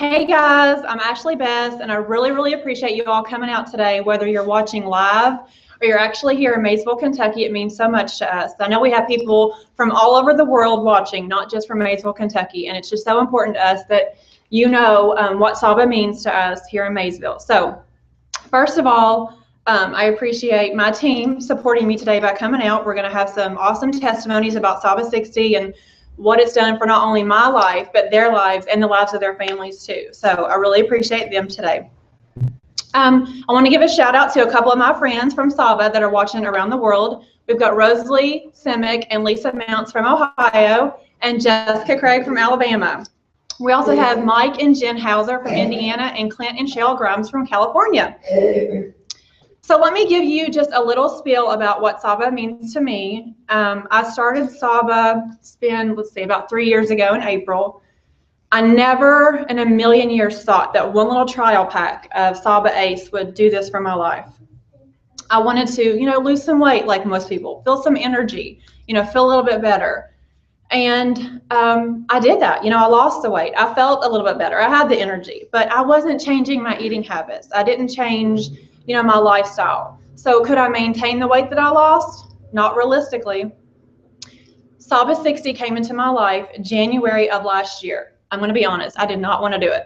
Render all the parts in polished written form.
Hey guys, I'm Ashley Best, and I really appreciate you all coming out today, whether you're watching live or you're actually here in Maysville, Kentucky. It means so much to us. I know we have people from all over the world watching, not just from Maysville, Kentucky, and it's just so important to us that you know what SABA means to us here in Maysville. So first of all, I appreciate my team supporting me today by coming out. We're going to have some awesome testimonies about SABA 60 and what it's done for not only my life, but their lives and the lives of their families too. So I really appreciate them today. I want to give a shout out to a couple of my friends from SABA that are watching around the world. We've got Rosalie Simic and Lisa Mounts from Ohio and Jessica Craig from Alabama. We also have Mike and Jen Hauser from Indiana and Clint and Cheryl Grimes from California. So let me give you just a little spiel about what SABA means to me. I started SABA, it's been, let's see, about 3 years ago in April. I never in a million years thought that one little trial pack of SABA Ace would do this for my life. I wanted to, lose some weight like most people, feel some energy, feel a little bit better. And I did that. I lost the weight. I felt a little bit better. I had the energy, but I wasn't changing my eating habits. I didn't change my lifestyle. So could I maintain the weight that I lost? Not realistically. SABA 60 came into my life January of last year. I'm going to be honest, I did not want to do it.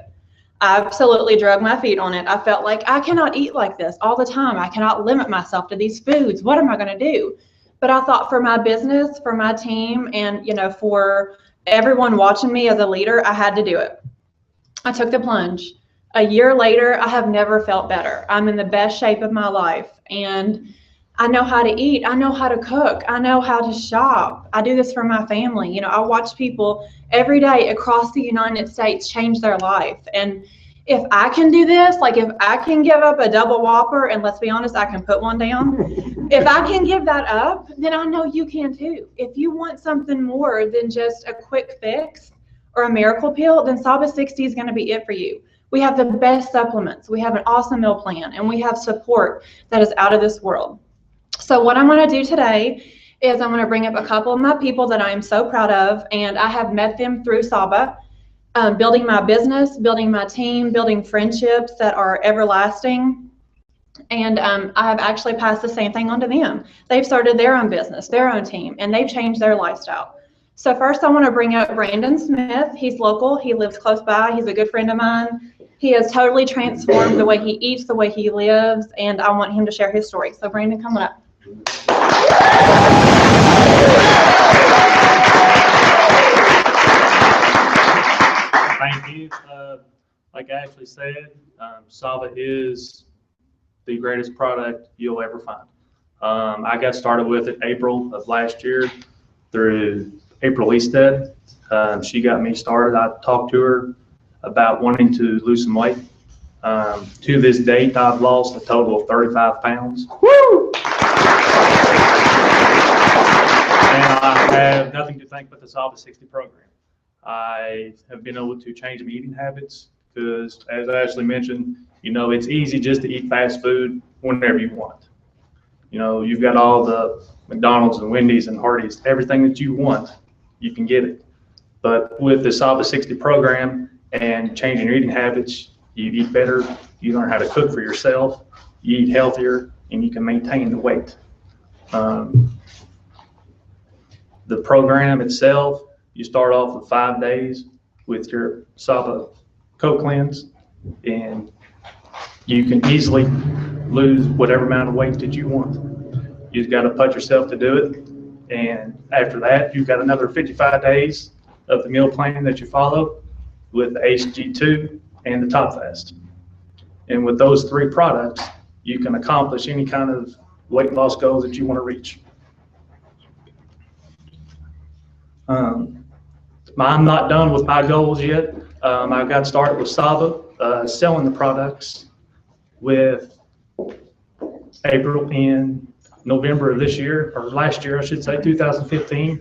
I absolutely drug my feet on it. I felt like I cannot eat like this all the time. I cannot limit myself to these foods. What am I going to do? But I thought for my business, for my team, and for everyone watching me as a leader, I had to do it. I took the plunge. A year later, I have never felt better. I'm in the best shape of my life, and I know how to eat. I know how to cook. I know how to shop. I do this for my family. I watch people every day across the United States change their life. And if I can do this, like if I can give up a double Whopper, and let's be honest, I can put one down. If I can give that up, then I know you can too. If you want something more than just a quick fix or a miracle pill, then SABA 60 is going to be it for you. We have the best supplements. We have an awesome meal plan, and we have support that is out of this world. So what I'm going to do today is I'm going to bring up a couple of my people that I am so proud of, and I have met them through SABA, building my business, building my team, building friendships that are everlasting. And I have actually passed the same thing on to them. They've started their own business, their own team, and they've changed their lifestyle. So first I want to bring up Brandon Smith. He's local. He lives close by. He's a good friend of mine. He has totally transformed the way he eats, the way he lives, and I want him to share his story. So Brandon, come on up. Thank you. Like Ashley said, SABA is the greatest product you'll ever find. I got started with it April of last year through April Easted. She got me started. I talked to her about wanting to lose some weight. To this date, I've lost a total of 35 pounds. Woo! And I have nothing to thank but the SABA 60 program. I have been able to change my eating habits because, as Ashley mentioned, it's easy just to eat fast food whenever you want. You've got all the McDonald's and Wendy's and Hardee's, everything that you want, you can get it. But with the SABA 60 program and changing your eating habits, you eat better, you learn how to cook for yourself, you eat healthier, and you can maintain the weight. The program itself, you start off with 5 days with your SABA co-cleanse, and you can easily lose whatever amount of weight that you want. You just got to put yourself to do it, and after that, you've got another 55 days of the meal plan that you follow with the HG2 and the Top Fast. And with those 3 products, you can accomplish any kind of weight loss goals that you want to reach. I'm not done with my goals yet. I got started with SABA, selling the products with April and November of this year, or last year, I should say, 2015.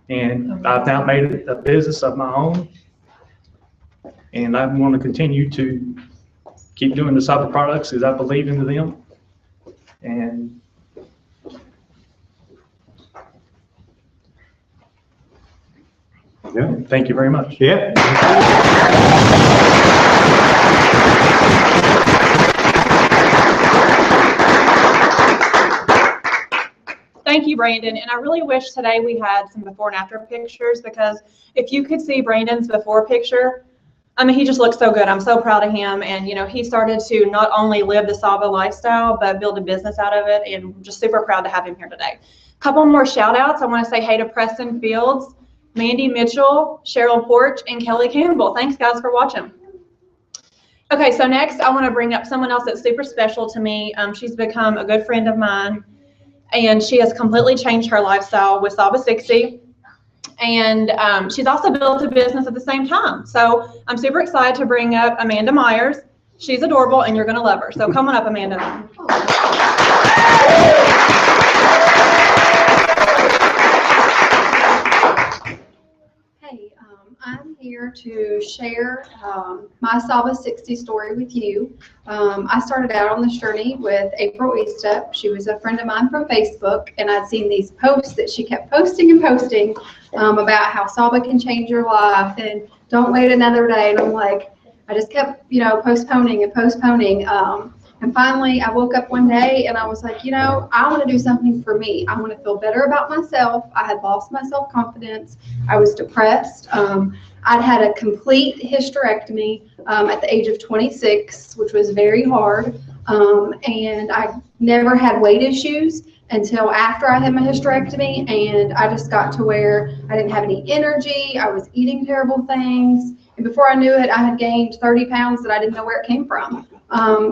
And I've now made it a business of my own. And I want to continue to keep doing the SABA products because I believe into them. And Yeah. Thank you very much. Yeah. Thank you, Brandon. And I really wish today we had some before and after pictures, because if you could see Brandon's before picture, I mean, he just looks so good. I'm so proud of him. And, you know, he started to not only live the SABA lifestyle, but build a business out of it. And I'm just super proud to have him here today. A couple more shout outs. I want to say hey to Preston Fields, Mandy Mitchell, Cheryl Porch, and Kelly Campbell. Thanks, guys, for watching. Okay, so next I want to bring up someone else that's super special to me. She's become a good friend of mine, and she has completely changed her lifestyle with SABA 60. And she's also built a business at the same time. So I'm super excited to bring up Amanda Myers. She's adorable, and you're going to love her. So come on up, Amanda. Hey, I'm here to share my SABA 60 story with you. I started out on this journey with April Eastep. She was a friend of mine from Facebook, and I'd seen these posts that she kept posting and posting about how SABA can change your life and don't wait another day. And I'm like, I just kept, you know, postponing and postponing. And finally, I woke up one day and I was like, you know, I want to do something for me. I want to feel better about myself. I had lost my self-confidence. I was depressed. I'd had a complete hysterectomy at the age of 26, which was very hard. And I never had weight issues until after I had my hysterectomy. And I just got to where I didn't have any energy. I was eating terrible things. And before I knew it, I had gained 30 pounds that I didn't know where it came from.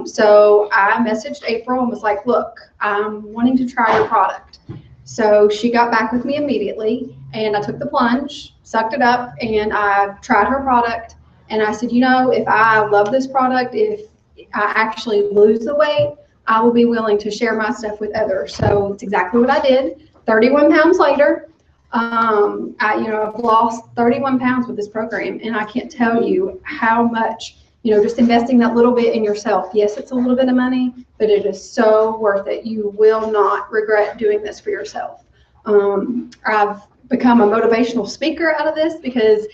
So I messaged April and was like, look, I'm wanting to try your product. So she got back with me immediately, and I took the plunge, sucked it up, and I tried her product. And I said, you know, if I love this product, if I actually lose the weight, I will be willing to share my stuff with others. So it's exactly what I did. 31 pounds later, I've lost 31 pounds with this program, and I can't tell you how much, you know, just investing that little bit in yourself. Yes, it's a little bit of money, but it is so worth it. You will not regret doing this for yourself. I've become a motivational speaker out of this, because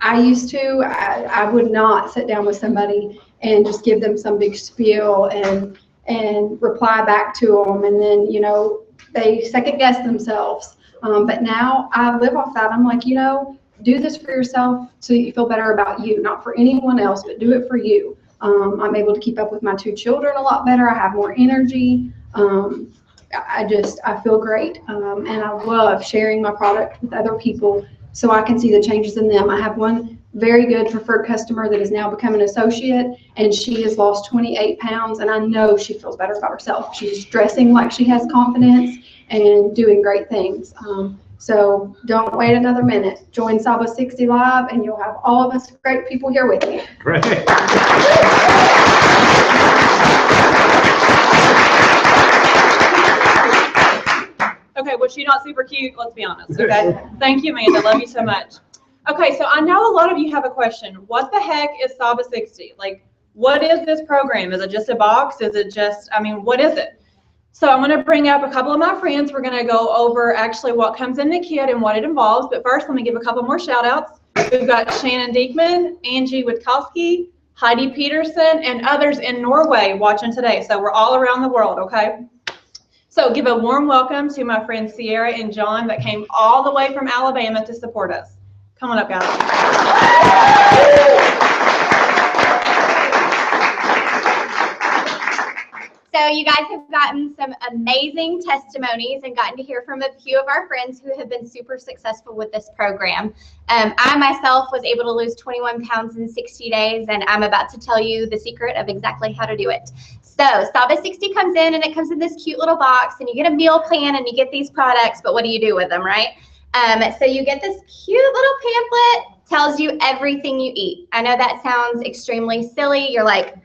I used to, I would not sit down with somebody and just give them some big spiel and reply back to them, and then, you know, they second guess themselves. But now I live off that. I'm like, you know, do this for yourself so you feel better about you, not for anyone else, but do it for you. I'm able to keep up with my 2 children a lot better. I have more energy. I feel great. And I love sharing my product with other people so I can see the changes in them. I have one very good preferred customer that has now become an associate, and she has lost 28 pounds, and I know she feels better about herself. She's dressing like she has confidence and doing great things. So don't wait another minute. Join SABA 60 Live, and you'll have all of us great people here with you. Great. Okay, was she not super cute? Let's be honest, okay? Thank you, Amanda. Love you so much. Okay, so I know a lot of you have a question. What the heck is SABA 60? Like, what is this program? Is it just a box? Is it just, I mean, what is it? So I'm going to bring up a couple of my friends. We're going to go over actually what comes in the kit and what it involves. But first, let me give a couple more shout outs. We've got Shannon Diekman, Angie Witkowski, Heidi Peterson, and others in Norway watching today. So we're all around the world, okay? So give a warm welcome to my friends Sierra and John that came all the way from Alabama to support us. Come on up, guys. So you guys have gotten some amazing testimonies and gotten to hear from a few of our friends who have been super successful with this program. I myself was able to lose 21 pounds in 60 days, and I'm about to tell you the secret of exactly how to do it. So SABA 60 comes in, and it comes in this cute little box, and you get a meal plan and you get these products, but what do you do with them, right? So you get this cute little pamphlet, tells you everything you eat. I know that sounds extremely silly. You're like,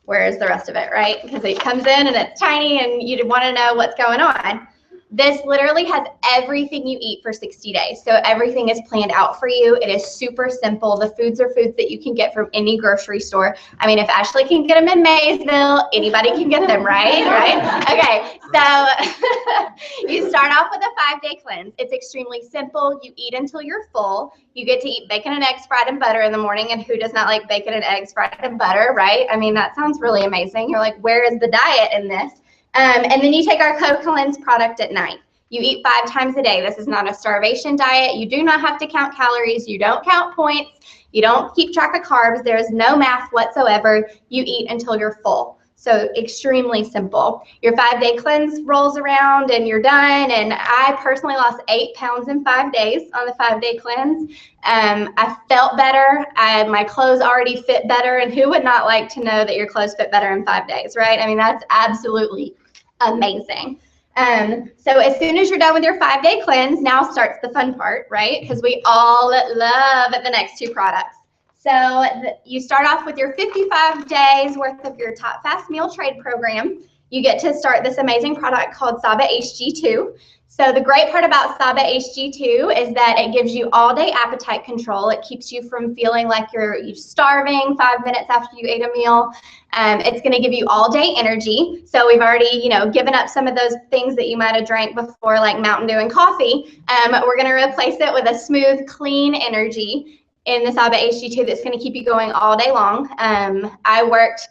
where's the rest of it, right? Because it comes in and it's tiny and you want to know what's going on. This literally has everything you eat for 60 days. So everything is planned out for you. It is super simple. The foods are foods that you can get from any grocery store. I mean, if Ashley can get them in Maysville, anybody can get them, right? Right? Okay, so you start off with a 5-day cleanse. It's extremely simple. You eat until you're full. You get to eat bacon and eggs fried in butter in the morning, and who does not like bacon and eggs fried in butter, right? I mean, that sounds really amazing. You're like, where is the diet in this? And then you take our Co-Cleanse product at night. You eat 5 times a day. This is not a starvation diet. You do not have to count calories. You don't count points. You don't keep track of carbs. There is no math whatsoever. You eat until you're full. So extremely simple. Your 5-day cleanse rolls around and you're done. And I personally lost 8 pounds in 5 days on the 5-day cleanse. I felt better. My clothes already fit better. And who would not like to know that your clothes fit better in 5 days, right? I mean, that's absolutely amazing. So as soon as you're done with your 5-day cleanse, now starts the fun part, right? Because we all love the next 2 products. So you start off with your 55 days worth of your Top Fast Meal Trade program. You get to start this amazing product called SABA HG2. So the great part about SABA HG2 is that it gives you all-day appetite control. It keeps you from feeling like you're starving 5 minutes after you ate a meal. It's going to give you all-day energy. So we've already, given up some of those things that you might have drank before, like Mountain Dew and coffee. We're going to replace it with a smooth, clean energy in the SABA HG2 that's going to keep you going all day long. I worked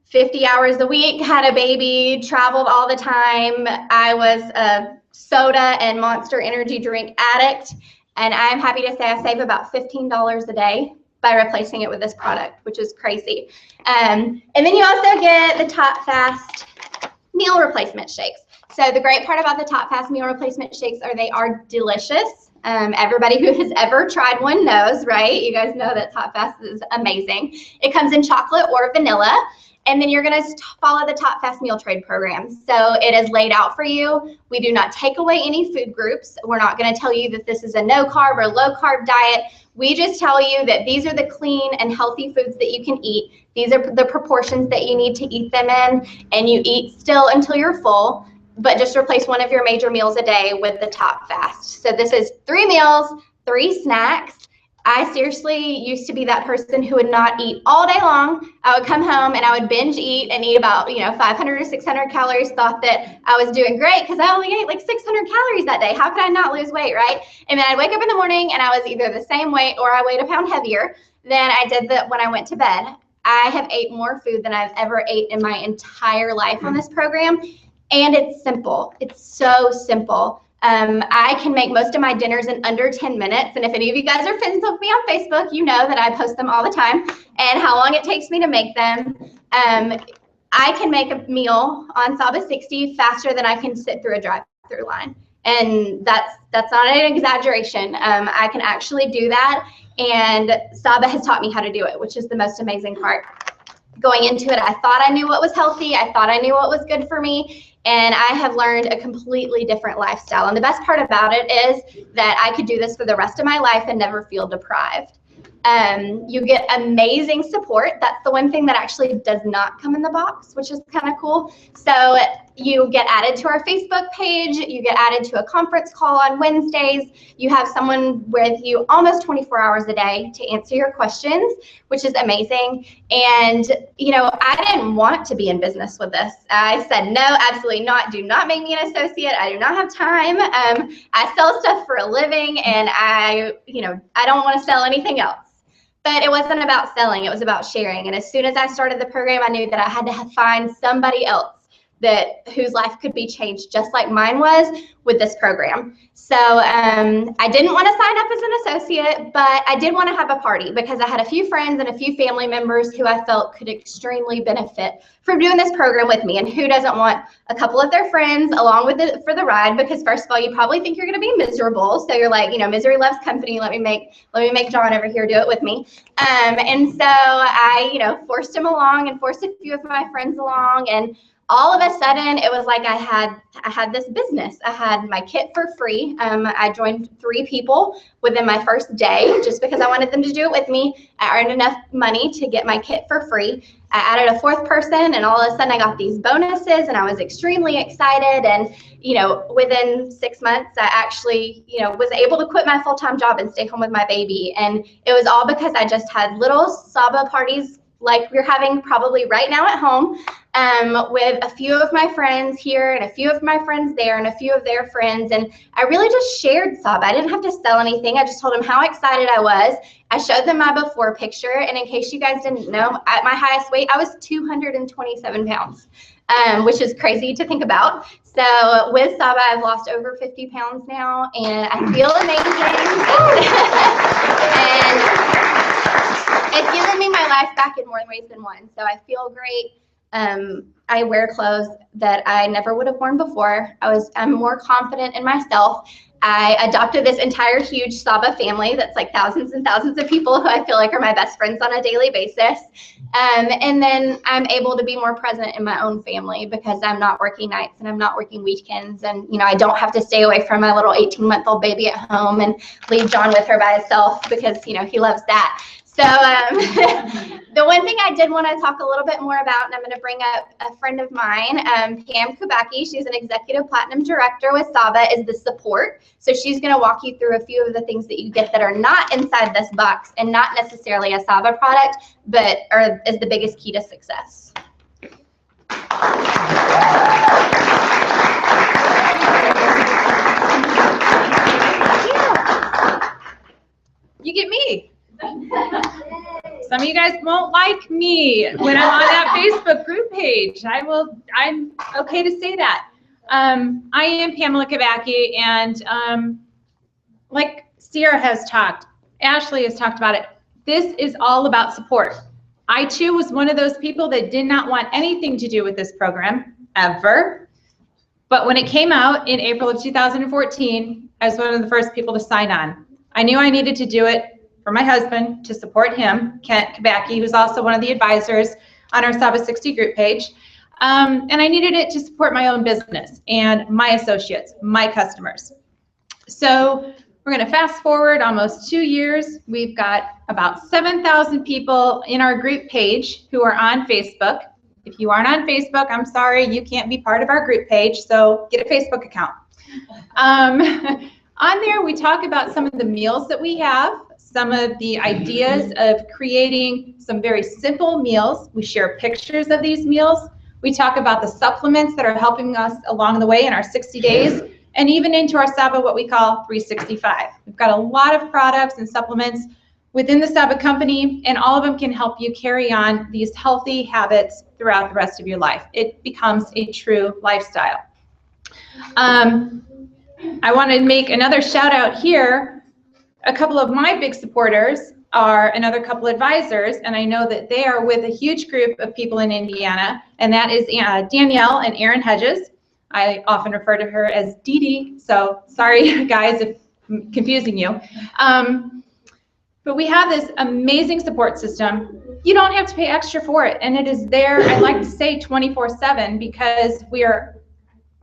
50 hours a week, had a baby, traveled all the time. I was a soda and Monster energy drink addict, and I'm happy to say I save about $15 a day by replacing it with this product, which is crazy. And then you also get the Top Fast meal replacement shakes. So the great part about the Top Fast meal replacement shakes are they are delicious. Everybody who has ever tried one knows, right? You guys know that Top Fast is amazing. It comes in chocolate or vanilla. And then you're going to follow the Top Fast Meal Trade program. So it is laid out for you. We do not take away any food groups. We're not going to tell you that this is a no carb or low carb diet. We just tell you that these are the clean and healthy foods that you can eat. These are the proportions that you need to eat them in, and you eat still until you're full, but just replace one of your major meals a day with the Top Fast. So this is 3 meals, 3 snacks. I seriously used to be that person who would not eat all day long. I would come home and I would binge eat and eat about 500 or 600 calories, thought that I was doing great because I only ate like 600 calories that day. How could I not lose weight, right? And then I'd wake up in the morning and I was either the same weight or I weighed a pound heavier than I did when I went to bed. I have ate more food than I've ever ate in my entire life on this program. And it's simple. It's so simple. I can make most of my dinners in under 10 minutes. And if any of you guys are friends with me on Facebook, you know that I post them all the time and how long it takes me to make them. I can make a meal on SABA 60 faster than I can sit through a drive-through line. And that's not an exaggeration. I can actually do that. And SABA has taught me how to do it, which is the most amazing part. Going into it, I thought I knew what was healthy. I thought I knew what was good for me. And I have learned a completely different lifestyle. And the best part about it is that I could do this for the rest of my life and never feel deprived. You get amazing support. That's the one thing that actually does not come in the box, which is kind of cool. So you get added to our Facebook page. You get added to a conference call on Wednesdays. You have someone with you almost 24 hours a day to answer your questions, which is amazing. And, I didn't want to be in business with this. I said, no, absolutely not. Do not make me an associate. I do not have time. I sell stuff for a living, and I don't want to sell anything else. But it wasn't about selling, it was about sharing. And as soon as I started the program, I knew that I had to find somebody else whose life could be changed just like mine was with this program. So I didn't want to sign up as an associate, but I did want to have a party because I had a few friends and a few family members who I felt could extremely benefit from doing this program with me. And who doesn't want a couple of their friends along with it for the ride? Because first of all, you probably think you're going to be miserable. So you're like, misery loves company. Let me make John over here do it with me. And so I, forced him along and forced a few of my friends along. And all of a sudden it was like I had this business. I had my kit for free. I joined 3 people within my first day just because I wanted them to do it with me. I earned enough money to get my kit for free. I added a 4th person, and all of a sudden I got these bonuses, and I was extremely excited. And within 6 months, I actually was able to quit my full-time job and stay home with my baby. And it was all because I just had little SABA parties like we're having probably right now at home, with a few of my friends here and a few of my friends there and a few of their friends. And I really just shared SABA. I didn't have to sell anything. I just told them how excited I was. I showed them my before picture. And in case you guys didn't know, at my highest weight, I was 227 pounds, which is crazy to think about. So with SABA, I've lost over 50 pounds now, and I feel amazing. And it's given me my life back in more ways than one. So I feel great. I wear clothes that I never would have worn before. I'm more confident in myself. I adopted this entire huge SABA family that's like thousands and thousands of people who I feel like are my best friends on a daily basis. And then I'm able to be more present in my own family because I'm not working nights and I'm not working weekends. And, I don't have to stay away from my little 18-month-old baby at home and leave John with her by himself because, he loves that. So the one thing I did want to talk a little bit more about, and I'm going to bring up a friend of mine, Pam Kubacki. She's an executive platinum director with SABA, is the support. So she's going to walk you through a few of the things that you get that are not inside this box and not necessarily a SABA product, but is the biggest key to success. You get me. Some of you guys won't like me when I'm on that Facebook group page. I'm okay to say that. I am Pamela Kubacki, and like Sierra has talked, Ashley has talked about it, this is all about support. I too was one of those people that did not want anything to do with this program, ever. But when it came out in April of 2014, I was one of the first people to sign on. I knew I needed to do it for my husband, to support him, Kent Kubacki, who's also one of the advisors on our SABA 60 group page. And I needed it to support my own business and my associates, my customers. So we're going to fast forward almost 2 years. We've got about 7,000 people in our group page who are on Facebook. If you aren't on Facebook, I'm sorry, you can't be part of our group page, so get a Facebook account. On there, we talk about some of the meals that we have, some of the ideas of creating some very simple meals. We share pictures of these meals. We talk about the supplements that are helping us along the way in our 60 days, and even into our SABA, what we call 365. We've got a lot of products and supplements within the SABA company, and all of them can help you carry on these healthy habits throughout the rest of your life. It becomes a true lifestyle. I want to make another shout out here. A couple of my big supporters are another couple advisors, and I know that they are with a huge group of people in Indiana, and that is Danielle and Erin Hedges. I often refer to her as Dee Dee, so sorry guys if I'm confusing you. But we have this amazing support system. You don't have to pay extra for it, and it is there, I like to say 24/7, because we are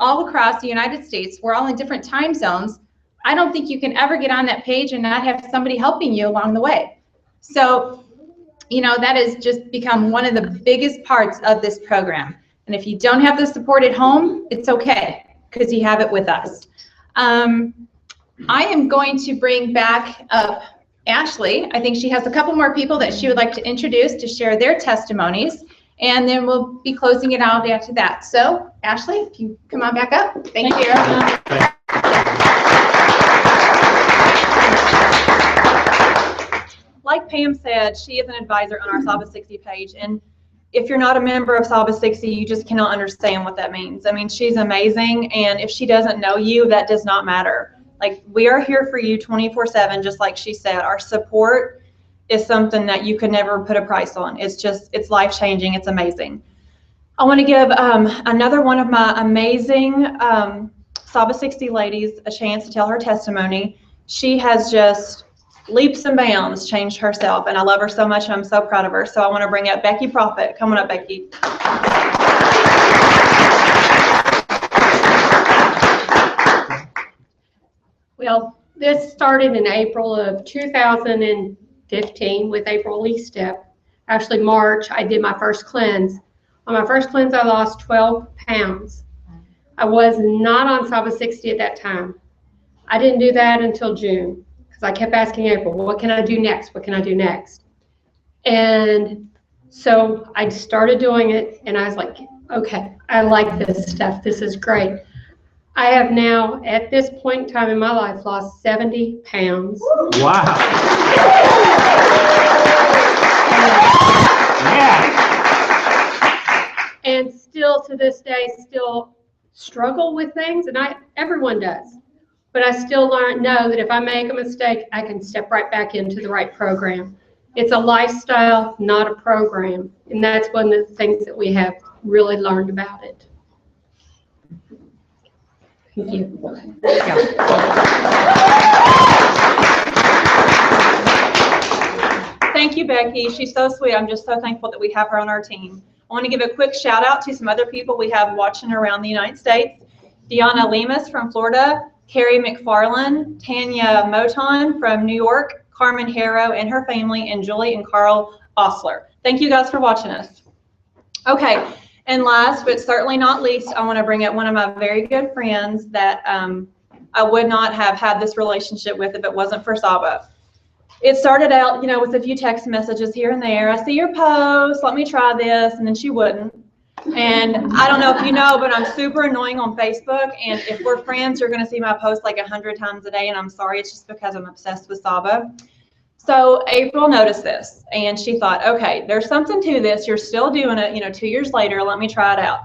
all across the United States. We're all in different time zones. I don't think you can ever get on that page and not have somebody helping you along the way. So, that has just become one of the biggest parts of this program. And if you don't have the support at home, it's okay, because you have it with us. I am going to bring back up Ashley. I think she has a couple more people that she would like to introduce to share their testimonies, and then we'll be closing it out after that. So, Ashley, if you come on back up. Thank you. Like Pam said, she is an advisor on our SABA 60 page, and if you're not a member of SABA 60, you just cannot understand what that means. I mean, she's amazing, and if she doesn't know you, that does not matter. Like, we are here for you 24/7, just like she said. Our support is something that you could never put a price on. It's life-changing. It's amazing. I want to give another one of my amazing SABA 60 ladies a chance to tell her testimony. She has just leaps and bounds changed herself, and I love her so much, and I'm so proud of her. So I want to bring up Becky Prophet. Come on up, Becky. Well, this started in April of 2015 with April Lee Step. Actually, March, I did my first cleanse. On my first cleanse, I lost 12 pounds. I was not on SABA 60 at that time. I didn't do that until June because I kept asking April, well, what can I do next? What can I do next? And so I started doing it, and I was like, okay, I like this stuff. This is great. I have now, at this point in time in my life, lost 70 pounds. Wow. Yeah. And still to this day, still struggle with things, and everyone does. But I still know that if I make a mistake, I can step right back into the right program. It's a lifestyle, not a program. And that's one of the things that we have really learned about it. Thank you. Thank you, Becky. She's so sweet. I'm just so thankful that we have her on our team. I want to give a quick shout out to some other people we have watching around the United States. Deanna Lemus from Florida, Carrie McFarland, Tanya Moton from New York, Carmen Harrow and her family, and Julie and Carl Osler. Thank you guys for watching us. Okay, and last but certainly not least, I want to bring up one of my very good friends that I would not have had this relationship with if it wasn't for SABA. It started out, you know, with a few text messages here and there. I see your post, let me try this, and then she wouldn't. And I don't know if you know, but I'm super annoying on Facebook, and if we're friends, you're going to see my post like 100 times a day, and I'm sorry, it's just because I'm obsessed with SABA. So April noticed this, and she thought, okay, there's something to this. You're still doing it, you know, 2 years later, let me try it out.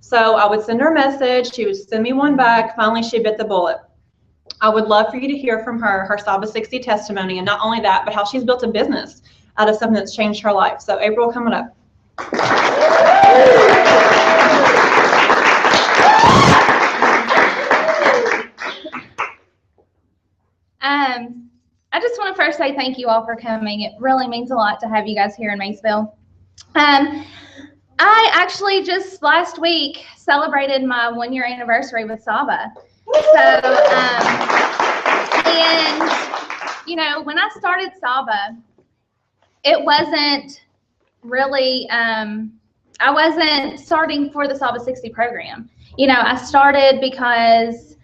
So I would send her a message. She would send me one back. Finally, she bit the bullet. I would love for you to hear from her SABA 60 testimony, and not only that, but how she's built a business out of something that's changed her life. So April, coming up. I just want to first say thank you all for coming. It really means a lot to have you guys here in Maysville. I actually just last week celebrated my 1-year anniversary with SABA. So, and you know, when I started SABA, it wasn't really, I wasn't starting for the SABA 60 program. You know, I started because,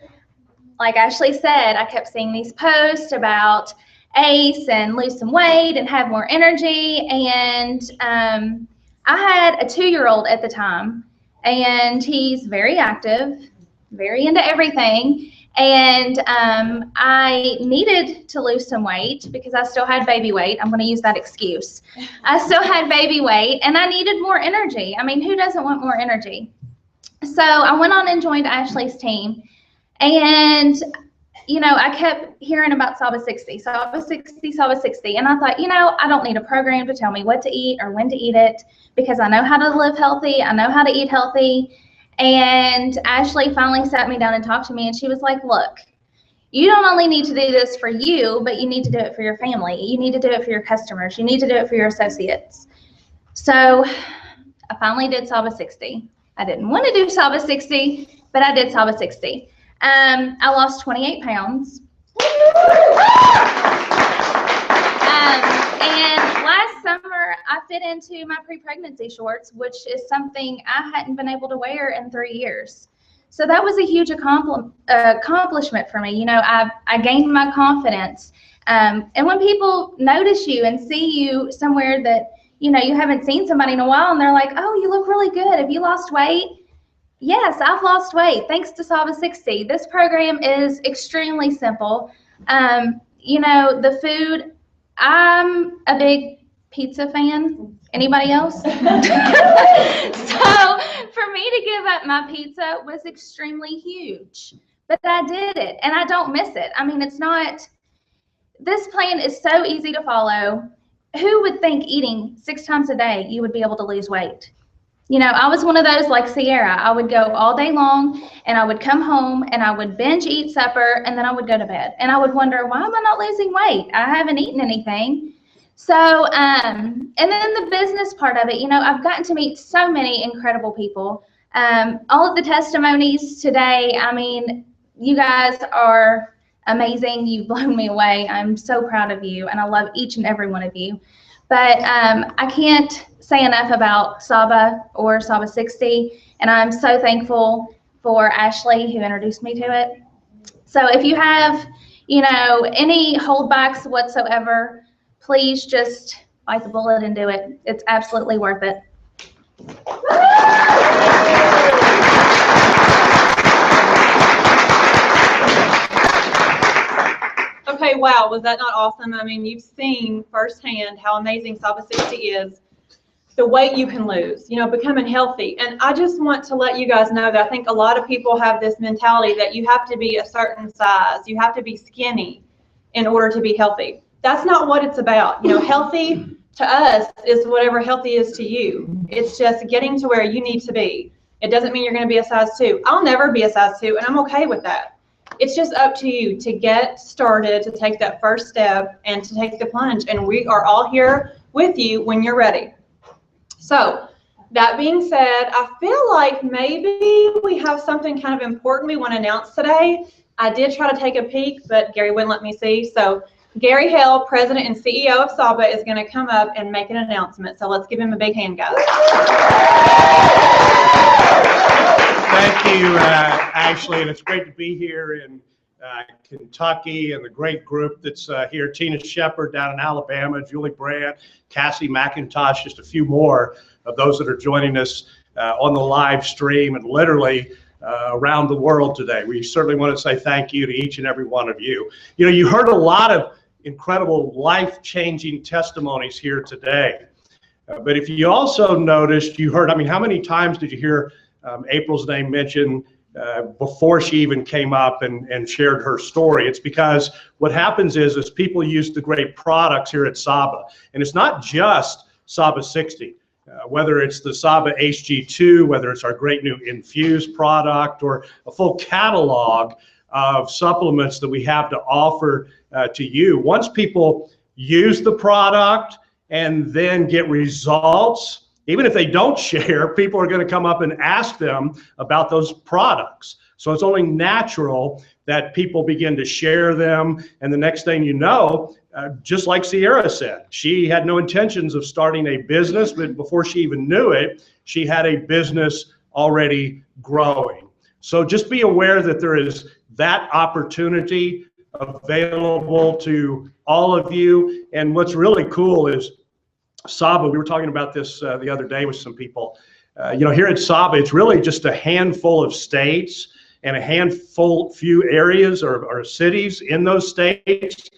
like Ashley said, I kept seeing these posts about ACE and lose some weight and have more energy. And I had a 2-year-old at the time, and he's very active, very into everything. And I needed to lose some weight because I still had baby weight. I'm going to use that excuse. I still had baby weight, and I needed more energy. I mean, who doesn't want more energy? So I went on and joined Ashley's team. And, you know, I kept hearing about SABA 60, SABA 60, SABA 60. And I thought, you know, I don't need a program to tell me what to eat or when to eat it, because I know how to live healthy. I know how to eat healthy. And Ashley finally sat me down and talked to me, and she was like, look, you don't only need to do this for you, but you need to do it for your family. You need to do it for your customers. You need to do it for your associates. So I finally did SABA 60. I didn't want to do SABA 60, but I did SABA 60. I lost 28 pounds. And last summer, I fit into my pre-pregnancy shorts, which is something I hadn't been able to wear in 3 years. So that was a huge accomplishment for me. You know, I gained my confidence. And when people notice you and see you somewhere that, you know, you haven't seen somebody in a while, and they're like, oh, you look really good. Have you lost weight? Yes, I've lost weight thanks to SABA 60. This program is extremely simple. You know, the food, I'm a big pizza fan. Anybody else? So for me to give up my pizza was extremely huge, but I did it, and I don't miss it. I mean, it's not, this plan is so easy to follow. Who would think eating 6 times a day you would be able to lose weight? You know, I was one of those like Sierra. I would go all day long, and I would come home and I would binge eat supper, and then I would go to bed, and I would wonder, why am I not losing weight? I haven't eaten anything. So, and then the business part of it, you know, I've gotten to meet so many incredible people. All of the testimonies today, I mean, you guys are amazing. You've blown me away. I'm so proud of you, and I love each and every one of you. But I can't say enough about SABA or SABA 60, and I'm so thankful for Ashley who introduced me to it. So if you have, any holdbacks whatsoever, please just bite the bullet and do it. It's absolutely worth it. Okay, wow, was that not awesome? I mean, you've seen firsthand how amazing SABA 60 is, the weight you can lose, becoming healthy. And I just want to let you guys know that I think a lot of people have this mentality that you have to be a certain size, you have to be skinny in order to be healthy. That's not what it's about. Healthy to us is whatever healthy is to you. It's just getting to where you need to be. It doesn't mean you're going to be a size 2. I'll never be a size 2, and I'm okay with that. It's just up to you to get started, to take that first step, and to take the plunge. And we are all here with you when you're ready. So that being said, I feel like maybe we have something kind of important we want to announce today. I did try to take a peek, but Gary wouldn't let me see. So Gary Hale, President and CEO of SABA, is going to come up and make an announcement. So let's give him a big hand, guys. Thank you, Ashley, and it's great to be here in Kentucky and the great group that's here. Tina Shepard down in Alabama, Julie Brandt, Cassie McIntosh, just a few more of those that are joining us on the live stream and literally around the world today. We certainly want to say thank you to each and every one of you. You heard a lot of incredible life-changing testimonies here today. But if you also noticed, you heard, how many times did you hear April's name mentioned before she even came up and shared her story? It's because what happens is people use the great products here at SABA. And it's not just SABA 60. Whether it's the SABA HG2, whether it's our great new Infuse product, or a full catalog of supplements that we have to offer to you. Once people use the product and then get results, even if they don't share, people are going to come up and ask them about those products. So it's only natural that people begin to share them. And the next thing you know, just like Sierra said, she had no intentions of starting a business, but before she even knew it, she had a business already growing. So just be aware that there is that opportunity available to all of you. And what's really cool is SABA, we were talking about this the other day with some people. Here at SABA, it's really just a handful of states and a few areas or cities in those states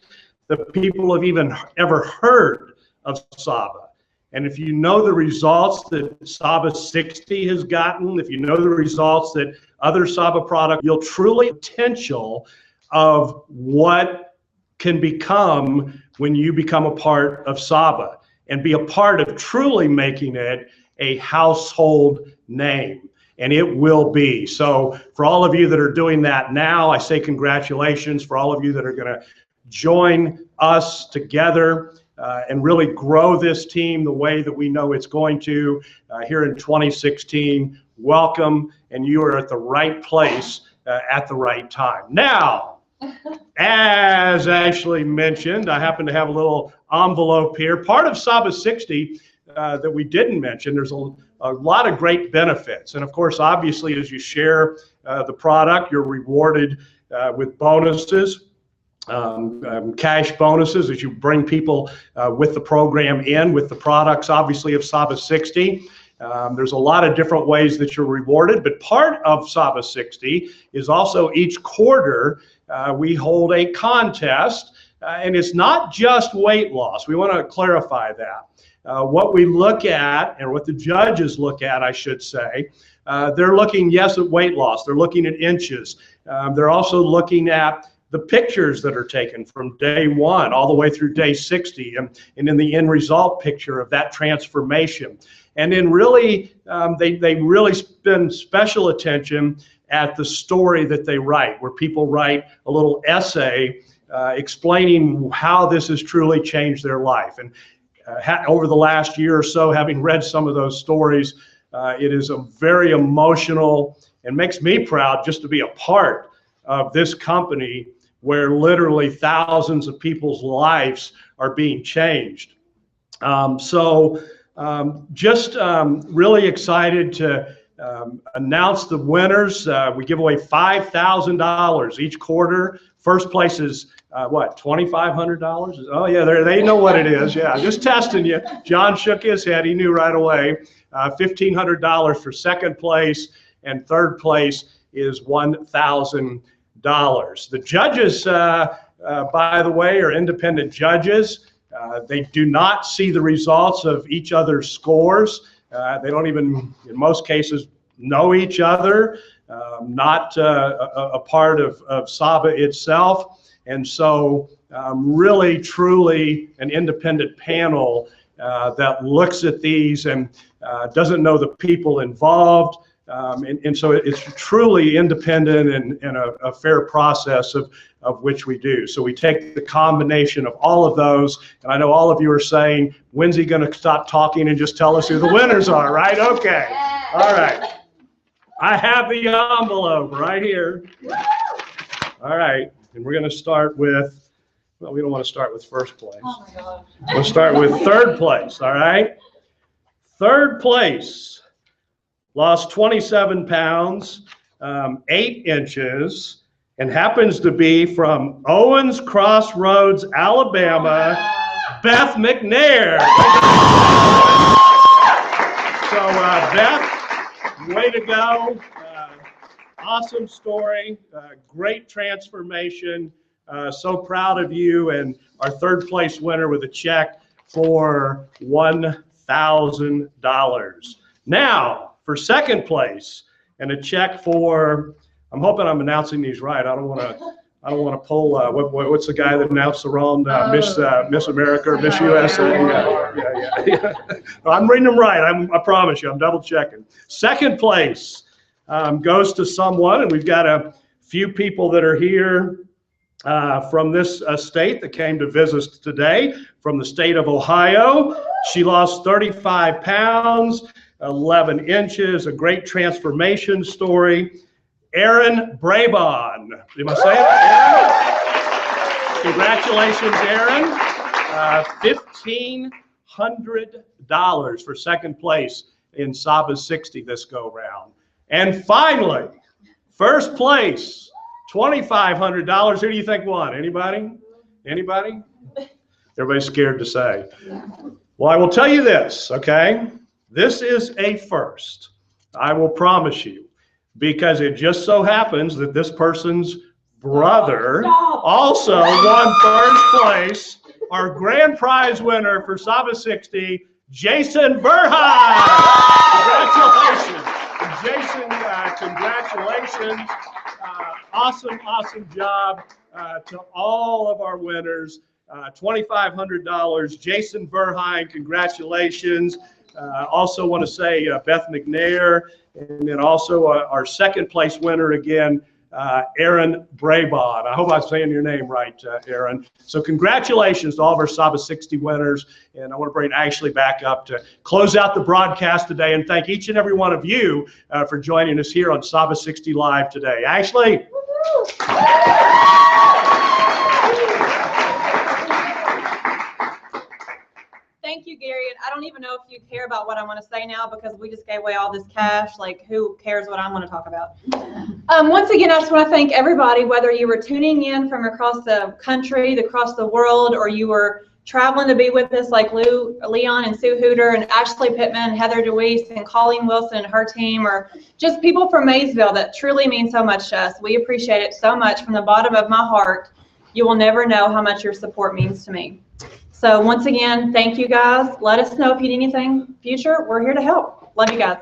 that people have even ever heard of SABA. And if you know the results that SABA 60 has gotten, if you know the results that other SABA products, you'll truly potential of what can become when you become a part of SABA and be a part of truly making it a household name. And it will be. So for all of you that are doing that now, I say congratulations. For all of you that are going to join us together and really grow this team the way that we know it's going to here in 2016, welcome, and you are at the right place at the right time. Now, as Ashley mentioned, I happen to have a little envelope here. Part of SABA 60 that we didn't mention, there's a lot of great benefits. And of course, obviously, as you share the product, you're rewarded with bonuses, cash bonuses as you bring people with the program in, with the products, obviously, of SABA 60. There's a lot of different ways that you're rewarded, but part of SABA 60 is also each quarter we hold a contest, and it's not just weight loss. We want to clarify that. What we look at, and what the judges look at, I should say, they're looking, yes, at weight loss. They're looking at inches. They're also looking at the pictures that are taken from day 1 all the way through day 60, and in the end result picture of that transformation. And then really, they really spend special attention at the story that they write, where people write a little essay explaining how this has truly changed their life. And over the last year or so, having read some of those stories, it is a very emotional and makes me proud just to be a part of this company where literally thousands of people's lives are being changed. Just really excited to announce the winners. We give away $5,000 each quarter. First place is what, $2,500? Oh yeah, they know what it is. Yeah, just testing you. John shook his head. He knew right away. $1,500 for second place, and third place is $1,000. The judges, by the way, are independent judges. They do not see the results of each other's scores. They don't even, in most cases, know each other, not a part of SABA itself. And so really, truly an independent panel that looks at these and doesn't know the people involved. And so it's truly independent and a fair process of which we do. So we take the combination of all of those, and I know all of you are saying, when's he going to stop talking and just tell us who the winners are, right? Okay. All right. I have the envelope right here. All right. And we're going to start with, well, we don't want to start with first place. Oh my God. We'll start with third place, all right? Third place, lost 27 pounds, 8 inches, and happens to be from Owens Crossroads, Alabama, Beth McNair. So Beth, way to go. Awesome story, great transformation. So proud of you, and our third place winner with a check for $1,000. Now, for second place and a check for, I'm hoping I'm announcing these right. I don't want to pull what's the guy that announced the wrong Miss America or Miss USA? Yeah. No, I'm reading them right. I promise you. I'm double checking. Second place goes to someone, and we've got a few people that are here from this state that came to visit us today, from the state of Ohio. She lost 35 pounds, 11 inches, a great transformation story. Erin Brabon. Am I saying it? Erin? Congratulations, Erin. $1,500 for second place in SABA 60 this go round. And finally, first place, $2,500. Who do you think won? Anybody? Anybody? Everybody's scared to say. Well, I will tell you this, okay? This is a first. I will promise you, because it just so happens that this person's brother also won first place. Our grand prize winner for SABA 60, Jason Verheyen. Congratulations. Jason, congratulations. Awesome job to all of our winners. $2,500. Jason Verheyen, congratulations. Also want to say Beth McNair, and then also our second place winner again, Erin Brabon. I hope I'm saying your name right, Erin. So congratulations to all of our SABA 60 winners, and I want to bring Ashley back up to close out the broadcast today and thank each and every one of you for joining us here on SABA 60 Live today. Ashley? Thank you, Gary. And I don't even know if you care about what I want to say now, because we just gave away all this cash. Like, who cares what I want to talk about? Once again, I just want to thank everybody, whether you were tuning in from across the country, across the world, or you were traveling to be with us, like Leon and Sue Hooter and Ashley Pittman, Heather DeWeese and Colleen Wilson and her team, or just people from Maysville that truly mean so much to us. We appreciate it so much from the bottom of my heart. You will never know how much your support means to me. So once again, thank you guys. Let us know if you need anything future. We're here to help. Love you guys.